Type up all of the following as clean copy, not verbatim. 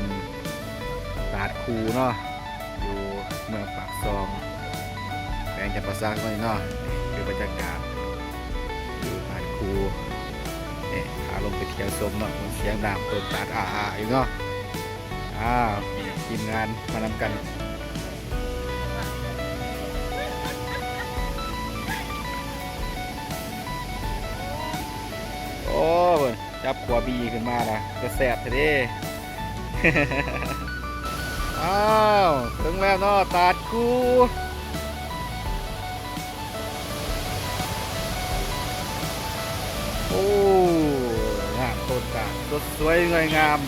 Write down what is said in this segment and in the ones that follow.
มตาดคูเนาะอยู่เมืองปากซองแขวงจำปาสักนี่เนาะนี่คือบรรยากาศอยู่ตาดคูนี่พาลงไปเที่ยวชมเนาะเสียงน้ำต้นตาดอยู่เนาะทีมงานมานำกันโอ้จับขวาบีขึ้นมาละจะแสบเด้อ้าวถึงแล้วเนาะตาดคูโอ้งามต้นตาดสดสวยงดงาม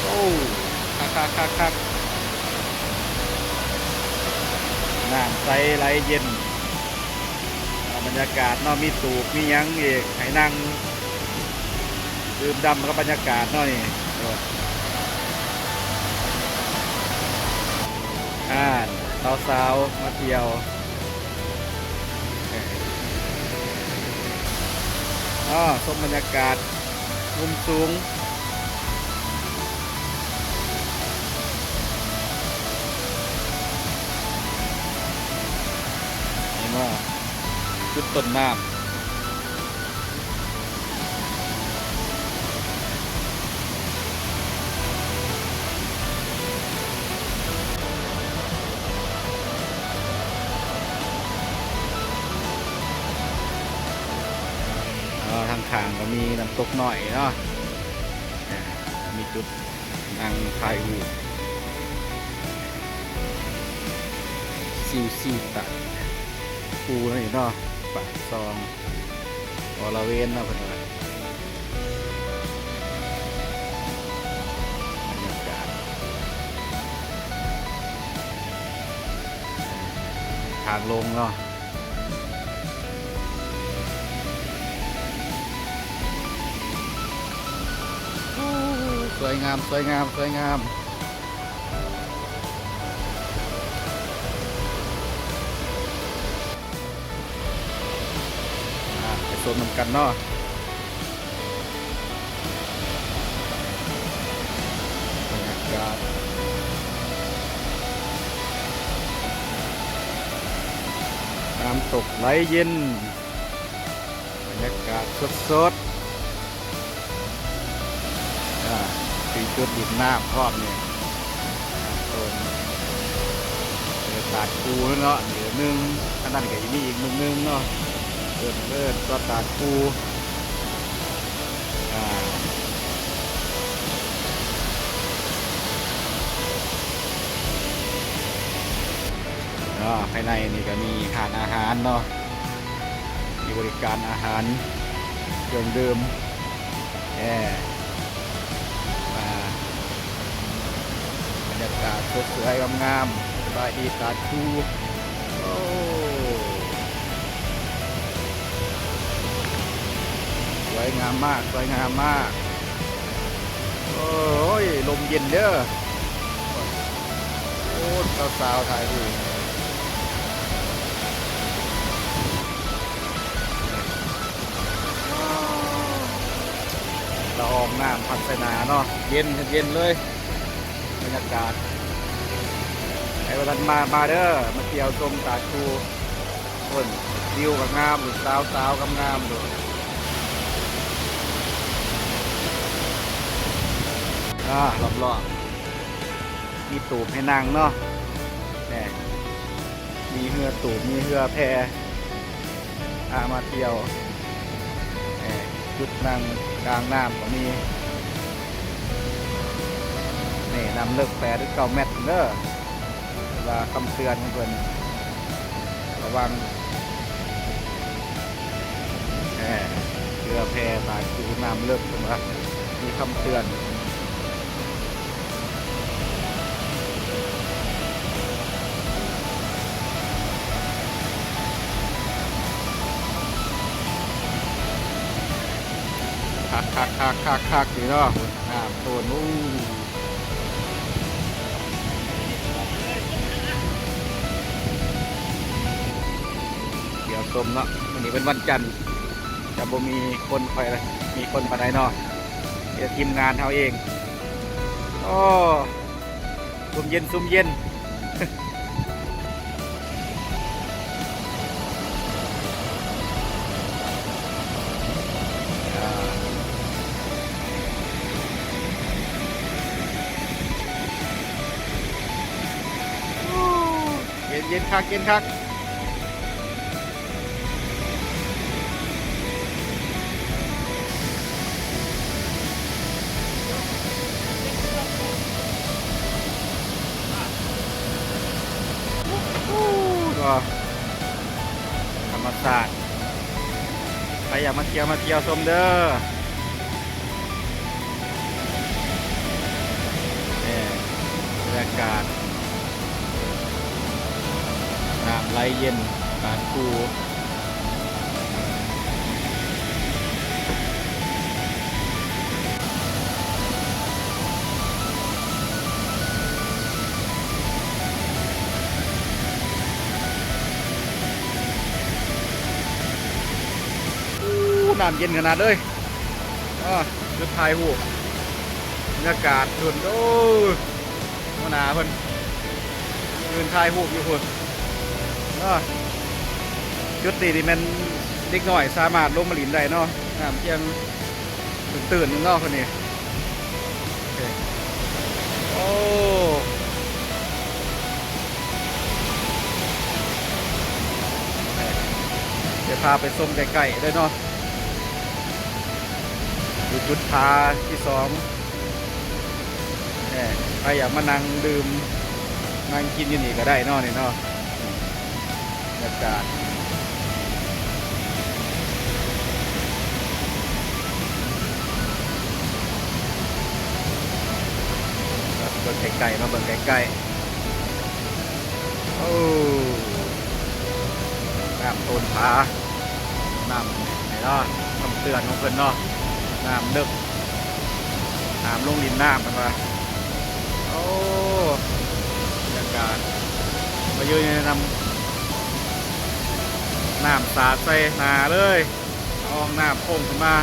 โอ้คักน้ำใสไหลเย็นบรรยากาศเนาะมีตูบมียังอีกให้นั่งดื่มด่ำกับบรรยากาศเนาะนี่สาวๆมาเที่ยวชมบรรยากาศมุมสูงนี่เนาะจุดต้นน้ำทางข้างก็มีน้ำตกหน่อยเนาะมีจุดนั่งถ่ายรูปซิวตัดปูนี่เนาะปากซองอลเวนเนาะเพื่อนบรรยากาศทางลงเนาะสวยงามไปชมกันเนาะบรรยากาศน้ำตกไหลเย็นบรรยากาศสดตีจุดดิบน้ำพร้อมเนี่ยตาดคูเนาะเดี๋ยวนึงอันนั้นก็มีอีกมุมนึงเนาะเลิศก็ตาดคูภายในนี่ก็มีร้านอาหารเนาะมีบริการอาหารเครื่องดื่มบรรยากาศสวยงามสบายดีตาดคูสวยงามมากโอ้ยลมเย็นเด้อโอ้สาวถ่ายรูปละอองน้ำพัฒนาเนาะเย็นเลยบรรยากาศไอ้วันมาเด้อมาเที่ยวชมตาดคูคนวิวกับงามหรือสาวกับงามดูรอบมีตูบให้นั่งเนาะนี่มีเรือตูบมีเรือแพมาเที่ยวจุดนั่งกลางน้ำก็มีนี่น้ำเลิก8-9 เมตรเด้อเวลาคำเตือนเพื่อนระวังเรือแพตาดคูน้ำเลิกนะมีคำเตือนคักอยู่เนาะน้ำโซนเดี๋ยวชมเนาะวันนี้เป็นวันจันทร์ จะบ่มีคนคอยมีคนปานใดเนาะเดี๋ยวทีมงานเฮาเองโอ้ซุ่มเย็นซุ่มเย็น เย็นเย็นคักเย็นคักก็ธรรมศาสตร์ใครอยากมาเที่ยวชมเด้อนี่บรรยากาศน้ำไหลเย็นบาดคูน้ำเย็นขนาดเลยรถไทยหูบรรยากาศดุนโอ้ยมาหนาเพิ่นยืนไทยหูอยู่เพิ่นจุดตีที่มันเด็กหน่อยสามารถลงมาหลินได้เนาะน้ำเพียงตื่นนึงเนาะคนนี้โอ้เดี๋ยวพาไปส้มไก่ๆด้วยเนาะอยู่จุดพาที่สองใครอยากมานั่งดื่มนั่งกินอยู่นี่ก็ได้เนาะนี่เนาะบรรยากาศเบิ่งไก่ๆมาเบิ่งไก่ๆโอ้น้ำต้นผาน้ำไหนเนาะคำเตือนของเพิ่นเนาะน้ำลึกน้ำลงดินน้ำมันมาโอ้บรรยากาศมาอยู่ในน้ำสาดใส่หนาเลยเอาน้ำพุ่งขึ้นมา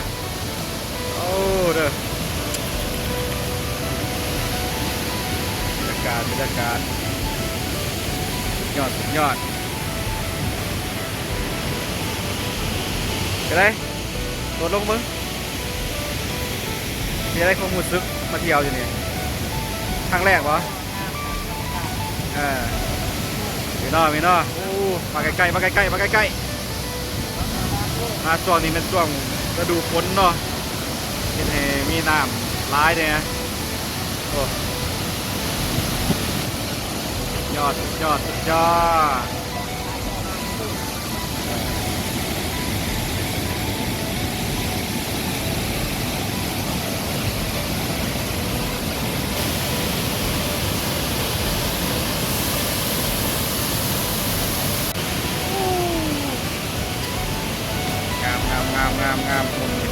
โอ้เด้อบรรยากาศสุดยอดก็ได้ตัวลงมึงมีอะไรความรู้สึกมาเที่ยวอยู่นี่ครั้งแรกวะมีน้อโอ้มาใกล้ๆมาช่วงนี้เป็นช่วงฤดูฝนเนาะเห็นมีน้ำร้ายเนี่ยโอ้สุดยอดงามมุมนี้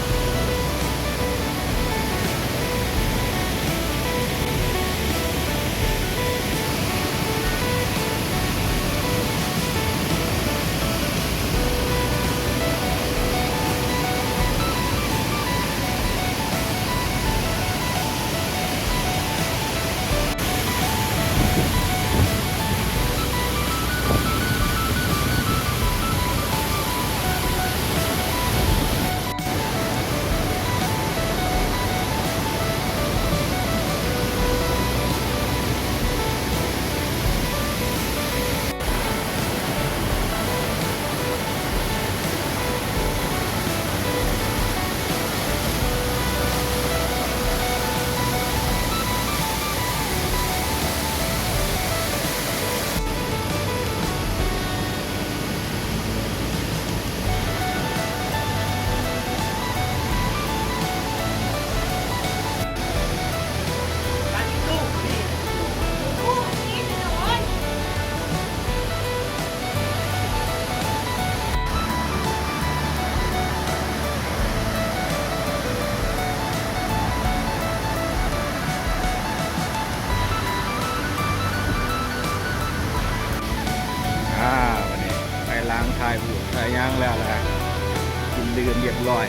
ตื่นเรียบร้อย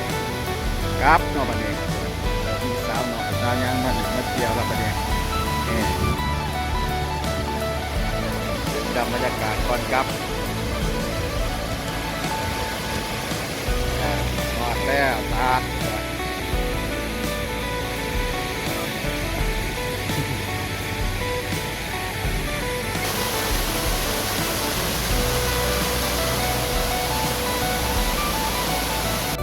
ครับเนาะบัดนี้มีสาวเนาะสาวยังมาเที่ยวแล้วบัดนี้นี่ดำบรรยากาศก่อนครับ